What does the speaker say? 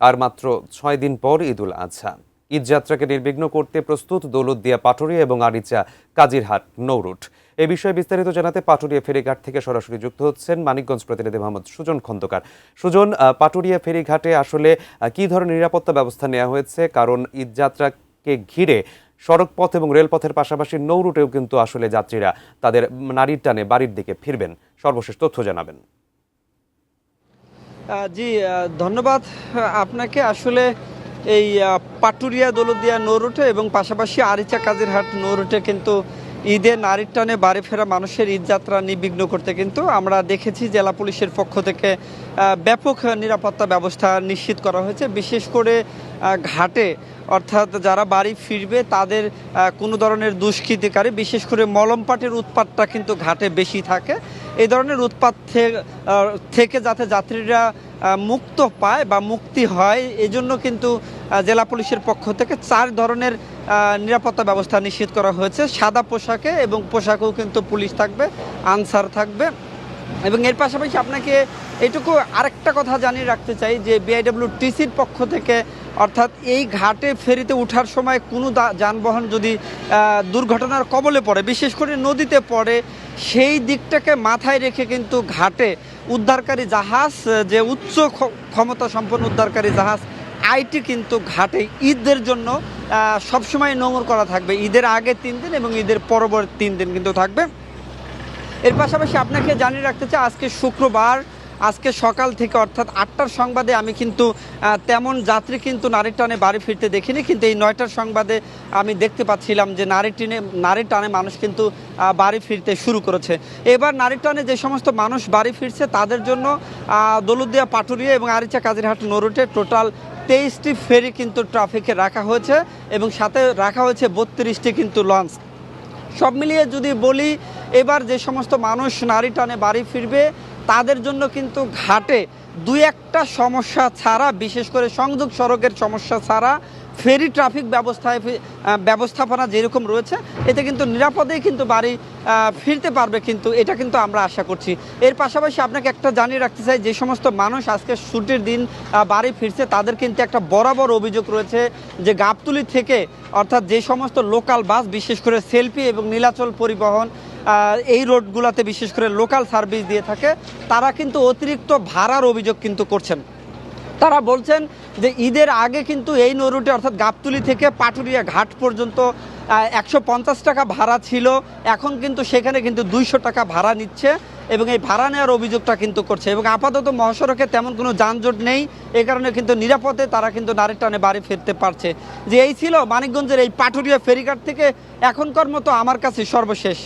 আর মাত্র 6 দিন পর ঈদুল আজহা। ঈদ যাত্রাকে নির্বিঘ্ন করতে প্রস্তুত দৌলতদিয়া পাটুরিয়া এবং আরিচা কাজিরহাট নৌরুট। এ বিষয়ে বিস্তারিত জানাতে পাটুরিয়া ফেরিঘাট থেকে সরাসরি যুক্ত হচ্ছেন মানিকগঞ্জ প্রতিনিধি মোহাম্মদ সুজন খন্দকার। সুজন, পাটুরিয়া ফেরিঘাটে আসলে কি ধরনের নিরাপত্তা ব্যবস্থা নেওয়া হয়েছে? কারণ ঈদ যাত্রাকে ঘিরে সড়কপথ এবং রেলপথের পাশাপাশি নৌরুটেও কিন্তু আসলে যাত্রীরা তাদের নারীর টানে বাড়ির দিকে ফিরবেন। সর্বশেষ তথ্য জানাবেন। জি, ধন্যবাদ আপনাকে। আসলে এই পাটুরিয়া দৌলতদিয়া নৌরুটে এবং পাশাপাশি আরিচা কাজিরহাট নৌরুটে কিন্তু ঈদে নারীর টানে বাড়ি ফেরা মানুষের ঈদ যাত্রা নির্বিঘ্ন করতে কিন্তু আমরা দেখেছি জেলা পুলিশের পক্ষ থেকে ব্যাপক নিরাপত্তা ব্যবস্থা নিশ্চিত করা হয়েছে। বিশেষ করে ঘাটে, অর্থাৎ যারা বাড়ি ফিরবে তাদের কোনো ধরনের দুষ্কৃতিকারী, বিশেষ করে মলমপাটের উৎপাতটা কিন্তু ঘাটে বেশি থাকে। এই ধরনের উৎপাত থেকে যাতে যাত্রীরা মুক্ত পায় বা মুক্তি হয়, এজন্য কিন্তু জেলা পুলিশের পক্ষ থেকে 4 ধরনের নিরাপত্তা ব্যবস্থা নিশ্চিত করা হয়েছে। সাদা পোশাকে এবং পোশাকেও কিন্তু পুলিশ থাকবে, আনসার থাকবে। এবং এর পাশাপাশি আপনাকে এইটুকু আরেকটা কথা জানিয়ে রাখতে চাই যে বিআইডব্লিউটিসির পক্ষ থেকে, অর্থাৎ এই ঘাটে ফেরিতে ওঠার সময় কোনো যানবাহন যদি দুর্ঘটনার কবলে পড়ে, বিশেষ করে নদীতে পড়ে, সেই দিকটাকে মাথায় রেখে কিন্তু ঘাটে উদ্ধারকারী জাহাজ, যে উচ্চ ক্ষমতা সম্পন্ন উদ্ধারকারী জাহাজ আইটি কিন্তু ঘাটে ঈদের জন্য সবসময় নোঙর করা থাকবে। ঈদের আগে 3 দিন এবং ঈদের পরবর্তী 3 দিন কিন্তু থাকবে। এর পাশাপাশি আপনাকে জানিয়ে রাখতে চাই আজকে শুক্রবার, আজকে সকাল থেকে অর্থাৎ 8টার সংবাদে আমি কিন্তু তেমন যাত্রী কিন্তু নারীর টানে বাড়ি ফিরতে দেখিনি, কিন্তু এই 9টার সংবাদে আমি দেখতে পাচ্ছিলাম যে নারীর টানে মানুষ কিন্তু বাড়ি ফিরতে শুরু করেছে। এবার নারীর টানে যে সমস্ত মানুষ বাড়ি ফিরছে তাদের জন্য দৌলতদিয়া পাটুরিয়া এবং আরিচা কাজিরহাট নৌরুটে টোটাল 23টি ফেরি কিন্তু ট্রাফিকে রাখা হয়েছে এবং সাথে রাখা হয়েছে 32টি কিন্তু লঞ্চ। সব মিলিয়ে যদি বলি, এবার যে সমস্ত মানুষ নারী টানে বাড়ি ফিরবে তাদের জন্য কিন্তু ঘাটে 2-1টা সমস্যা ছাড়া, বিশেষ করে সংযোগ সড়কের সমস্যা ছাড়া ফেরি ট্রাফিক ব্যবস্থাপনা যেরকম রয়েছে, এতে কিন্তু নিরাপদেই কিন্তু বাড়ি ফিরতে পারবে, কিন্তু এটা কিন্তু আমরা আশা করছি। এর পাশাপাশি আপনাকে একটা জানিয়ে রাখতে চাই, যে সমস্ত মানুষ আজকে ছুটির দিন বাড়ি ফিরছে তাদের কিন্তু একটা বরাবর অভিযোগ রয়েছে যে গাবতলী থেকে, অর্থাৎ যে সমস্ত লোকাল বাস, বিশেষ করে সেলফি এবং নীলাচল পরিবহন এই রোডগুলোতে বিশেষ করে লোকাল সার্ভিস দিয়ে থাকে, তারা কিন্তু অতিরিক্ত ভাড়ার অভিযোগ কিন্তু করছেন। তারা বলছেন যে ঈদের আগে কিন্তু এই নৌরুটে, অর্থাৎ গাবতলী থেকে পাটুরিয়া ঘাট পর্যন্ত 150 টাকা ভাড়া ছিল, এখন কিন্তু সেখানে কিন্তু 200 টাকা ভাড়া নিচ্ছে এবং এই ভাড়া নেওয়ার অভিযোগটা কিন্তু করছে। এবং আপাতত মহাসড়কে তেমন কোনো যানজট নেই, এই কারণে কিন্তু নিরাপদে তারা কিন্তু নারীর টানে বাড়ি ফিরতে পারছে। যে এই ছিল মানিকগঞ্জের এই পাটুরিয়া ফেরিঘাট থেকে এখনকার মতো আমার কাছে সর্বশেষ।